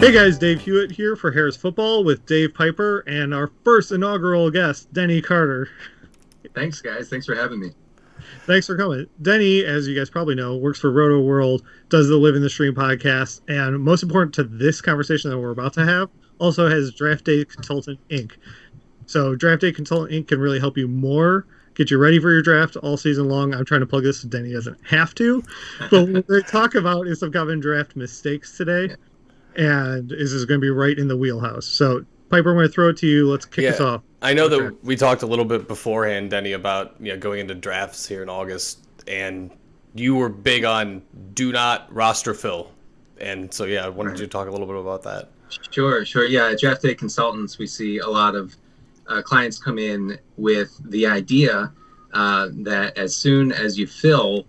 Hey guys, Dave Hewitt here for Harris Football with Dave Piper and our first inaugural guest, Denny Carter. Thanks, guys. Thanks for having me. Thanks for coming. Denny, as you guys probably know, works for Roto World, does the Live in the Stream podcast, and most important to this conversation that we're about to have, also has Draft Day Consultant Inc. So Draft Day Consultant Inc. can really help you more, get you ready for your draft all season long. I'm trying to plug this so Denny doesn't have to. But what we're going to talk about is some common draft mistakes today. And this is going to be right in the wheelhouse. So, Piper, I'm going to throw it to you. Let's kick us off. I know that we talked a little bit beforehand, Denny, about going into drafts here in August, and you were big on do not roster fill. And so, I wanted you to talk a little bit about that. Sure. Yeah, at Draft Day Consultants, we see a lot of clients come in with the idea that as soon as you fill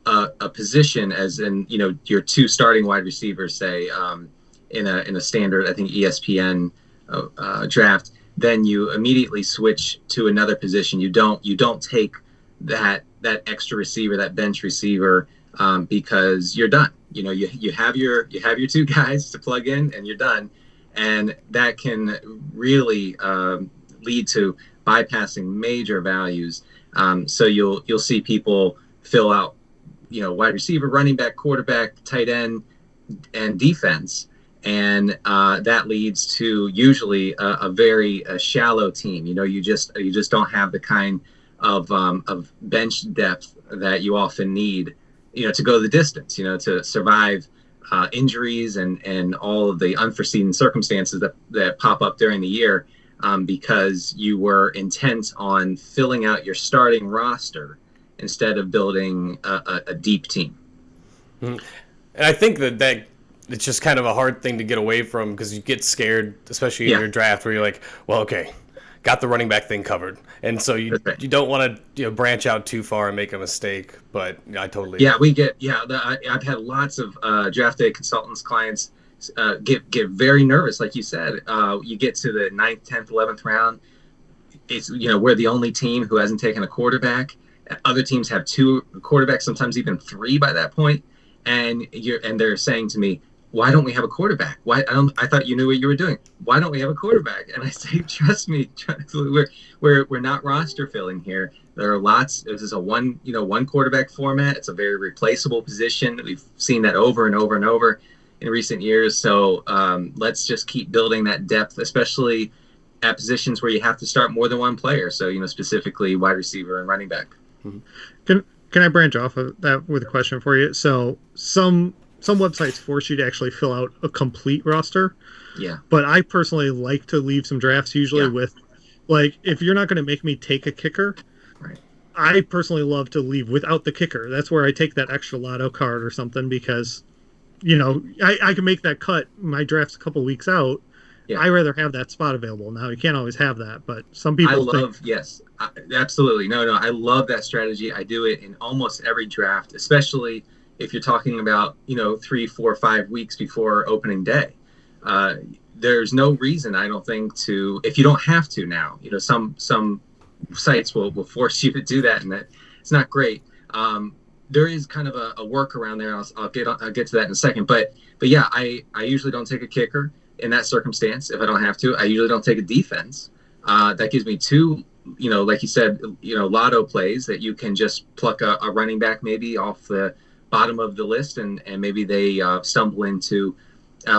a position, as in your two starting wide receivers, say, in a standard, I think ESPN draft, then you immediately switch to another position. You don't take that extra receiver, that bench receiver, because you're done. You have your two guys to plug in, and you're done, and that can really lead to bypassing major values. So you'll see people fill out wide receiver, running back, quarterback, tight end, and defense. And that leads to usually a very shallow team. You just don't have the kind of bench depth that you often need, to go the distance, to survive injuries and all of the unforeseen circumstances that pop up during the year, because you were intent on filling out your starting roster instead of building a deep team. Mm-hmm. And I think that it's just kind of a hard thing to get away from, because you get scared, especially in your draft, where you're like, well, okay, got the running back thing covered. And so you don't want to branch out too far and make a mistake. But I totally I've had lots of Draft Day Consultants clients get very nervous. Like you said, you get to the 9th, 10th, 11th round. It's we're the only team who hasn't taken a quarterback. Other teams have 2 quarterbacks, sometimes even 3 by that point. And they're saying to me, why don't we have a quarterback? I thought you knew what you were doing. Why don't we have a quarterback? And I say, trust me, we're not roster filling here. There are lots. This is a one quarterback format. It's a very replaceable position. We've seen that over and over and over in recent years. So let's just keep building that depth, especially at positions where you have to start more than one player. So specifically wide receiver and running back. Mm-hmm. Can I branch off of that with a question for you? So some websites force you to actually fill out a complete roster. Yeah. But I personally like to leave some drafts usually with, like, if you're not going to make me take a kicker, right, I personally love to leave without the kicker. That's where I take that extra lotto card or something, because, I can make that cut. My draft's a couple weeks out. Yeah. I rather have that spot available. Now, you can't always have that, but some people absolutely. No, I love that strategy. I do it in almost every draft, especially if you're talking about, 3, 4, 5 weeks before opening day. There's no reason, I don't think, if you don't have to now. Some sites will force you to do that, and that it's not great. There is kind of a workaround there. I'll get to that in a second. But yeah, I usually don't take a kicker in that circumstance if I don't have to. I usually don't take a defense. That gives me 2, like you said, lotto plays that you can just pluck a running back maybe off the bottom of the list, and maybe they stumble into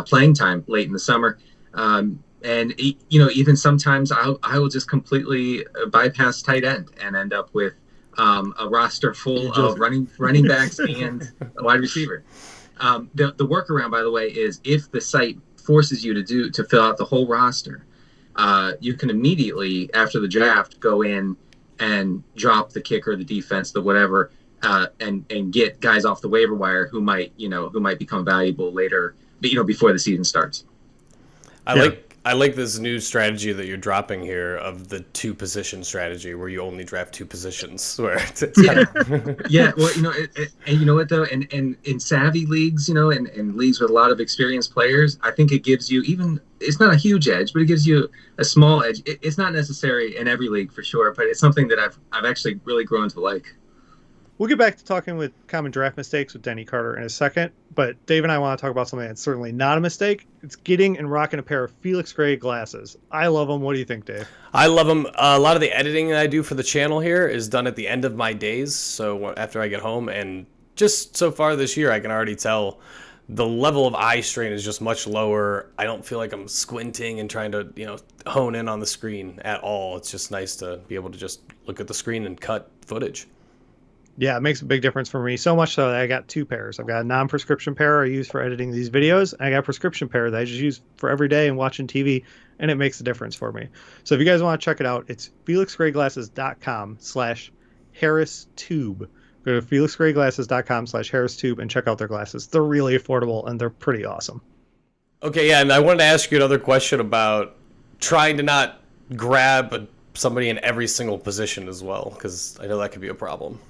playing time late in the summer. And even sometimes I will just completely bypass tight end and end up with a roster full of running backs and a wide receiver. The workaround, by the way, is if the site forces you to fill out the whole roster, you can immediately after the draft go in and drop the kicker, the defense, the whatever, and get guys off the waiver wire who might become valuable later, before the season starts. I like this new strategy that you're dropping here of the 2 position strategy, where you only draft 2 positions. Where yeah. Well, and you know what though, and in savvy leagues, and leagues with a lot of experienced players, I think it gives you it's not a huge edge, but it gives you a small edge. It's not necessary in every league for sure, but it's something that I've actually really grown to like. We'll get back to talking with common draft mistakes with Denny Carter in a second, but Dave and I want to talk about something that's certainly not a mistake. It's getting and rocking a pair of Felix Gray glasses. I love them. What do you think, Dave? I love them. A lot of the editing that I do for the channel here is done at the end of my days, so after I get home, and just so far this year, I can already tell the level of eye strain is just much lower. I don't feel like I'm squinting and trying to, hone in on the screen at all. It's just nice to be able to just look at the screen and cut footage. Yeah, it makes a big difference for me. So much so that I got two pairs. I've got a non-prescription pair I use for editing these videos, and I got a prescription pair that I just use for every day and watching TV, and it makes a difference for me. So if you guys want to check it out, it's felixgrayglasses.com/HarrisTube. Go to felixgrayglasses.com/HarrisTube and check out their glasses. They're really affordable, and they're pretty awesome. Okay, yeah, and I wanted to ask you another question about trying to not grab somebody in every single position as well, because I know that could be a problem.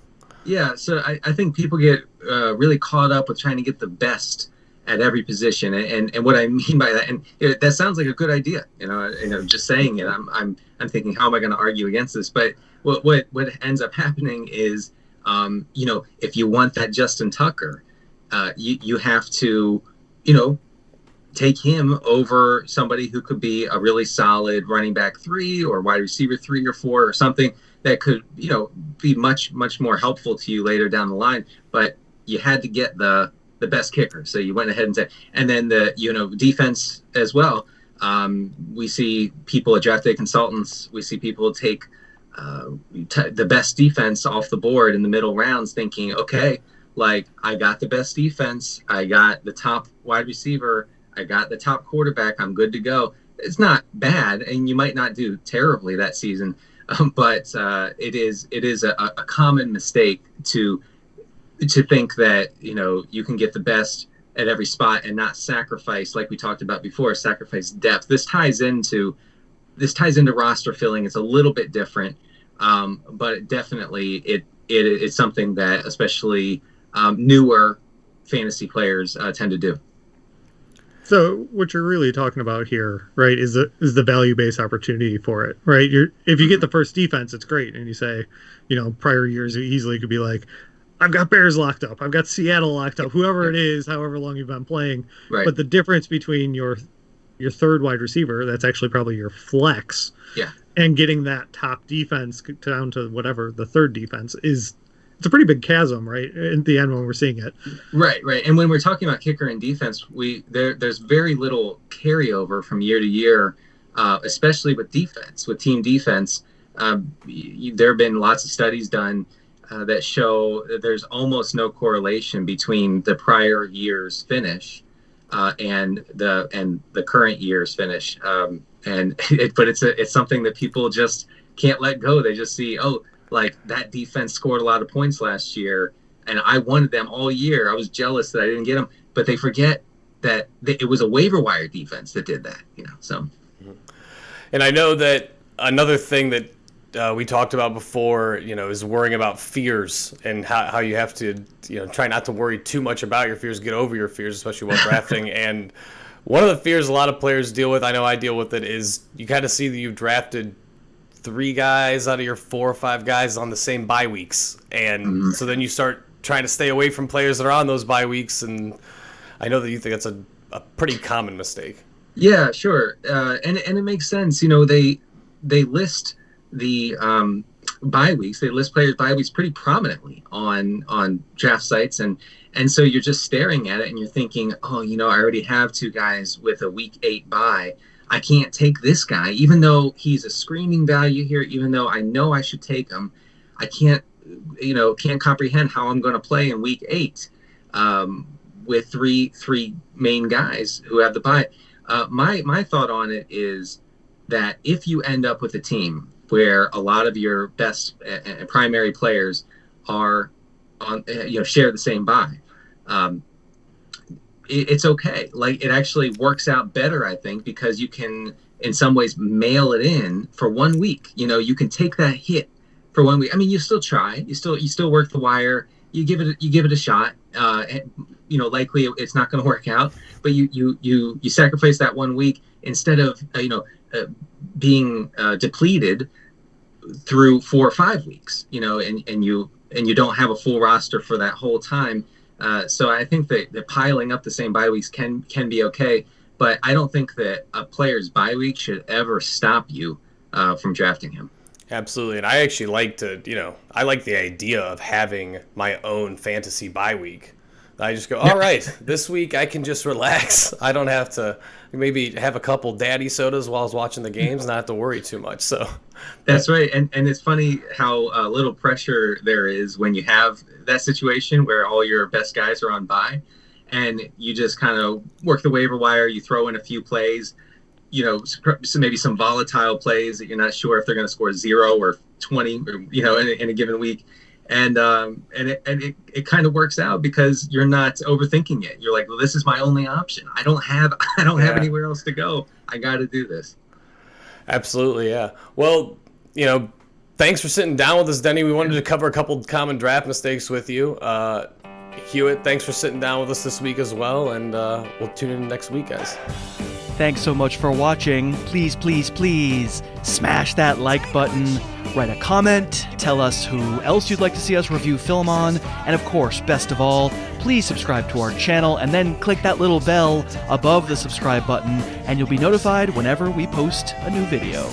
Yeah, so I think people get really caught up with trying to get the best at every position, and what I mean by that, and that sounds like a good idea. Just saying it, I'm thinking, how am I going to argue against this? But what ends up happening is, if you want that Justin Tucker, you have to, take him over somebody who could be a really solid running back 3 or wide receiver 3 or 4 or something that could, be much, much more helpful to you later down the line. But you had to get the best kicker. So you went ahead and said, and then the, defense as well. We see people at Draft Day Consultants, we see people take the best defense off the board in the middle rounds thinking, okay, like I got the best defense. I got the top wide receiver. I got the top quarterback. I'm good to go. It's not bad, and you might not do terribly that season, but it is a common mistake to think that you can get the best at every spot and not sacrifice, like we talked about before, sacrifice depth. This ties into roster filling. It's a little bit different, but definitely it's something that especially newer fantasy players tend to do. So what you're really talking about here, right, is the value-based opportunity for it, right? If you get the first defense, it's great, and you say, prior years you easily could be like, I've got Bears locked up, I've got Seattle locked up, whoever it is, however long you've been playing. Right. But the difference between your third wide receiver, that's actually probably your flex, and getting that top defense down to whatever the third defense is. It's a pretty big chasm, right? In the end, when we're seeing it. Right. And when we're talking about kicker and defense, there's very little carryover from year to year, especially with defense, with team defense. There have been lots of studies done that show that there's almost no correlation between the prior year's finish and the current year's finish. But it's something that people just can't let go. They just see, like that defense scored a lot of points last year, and I wanted them all year. I was jealous that I didn't get them, but they forget that it was a waiver wire defense that did that. So. And I know that another thing that we talked about before, is worrying about fears and how you have to, try not to worry too much about your fears, get over your fears, especially while drafting. And one of the fears a lot of players deal with, I know I deal with it, is you kind of see that you've drafted 3 guys out of your 4 or 5 guys on the same bye weeks, and so then you start trying to stay away from players that are on those bye weeks, and I know that you think that's a pretty common mistake. Yeah, sure, and it makes sense. They list the bye weeks. They list players' bye weeks pretty prominently on draft sites, and so you're just staring at it and you're thinking, I already have 2 guys with a week 8 bye. I can't take this guy, even though he's a screaming value here, even though I know I should take him. I can't comprehend how I'm going to play in week 8 with three main guys who have the bye. My thought on it is that if you end up with a team where a lot of your best and primary players are on, share the same bye, it's okay. Like, it actually works out better, I think, because you can, in some ways, mail it in for 1 week. You can take that hit for 1 week. I mean, you still try. You still work the wire. You give it a shot. Likely it's not going to work out, but you sacrifice that 1 week instead of being depleted through 4 or 5 weeks. And you and you don't have a full roster for that whole time. So I think that piling up the same bye weeks can be okay, but I don't think that a player's bye week should ever stop you from drafting him. Absolutely. And I actually like I like the idea of having my own fantasy bye week. I just go, all right, this week I can just relax. I don't have to maybe have a couple daddy sodas while I was watching the games, not have to worry too much. So that's right. And it's funny how little pressure there is when you have that situation where all your best guys are on bye, and you just kind of work the waiver wire, you throw in a few plays, so maybe some volatile plays that you're not sure if they're going to score 0 or 20, or, in a given week. And it kind of works out because you're not overthinking it. You're like, well, this is my only option. I don't have anywhere else to go. I got to do this. Absolutely, yeah. Well, thanks for sitting down with us, Denny. We wanted to cover a couple common draft mistakes with you. Hewitt, thanks for sitting down with us this week as well, and we'll tune in next week, guys. Thanks so much for watching. Please, please, please smash that like button, write a comment, tell us who else you'd like to see us review film on, and of course, best of all, please subscribe to our channel and then click that little bell above the subscribe button and you'll be notified whenever we post a new video.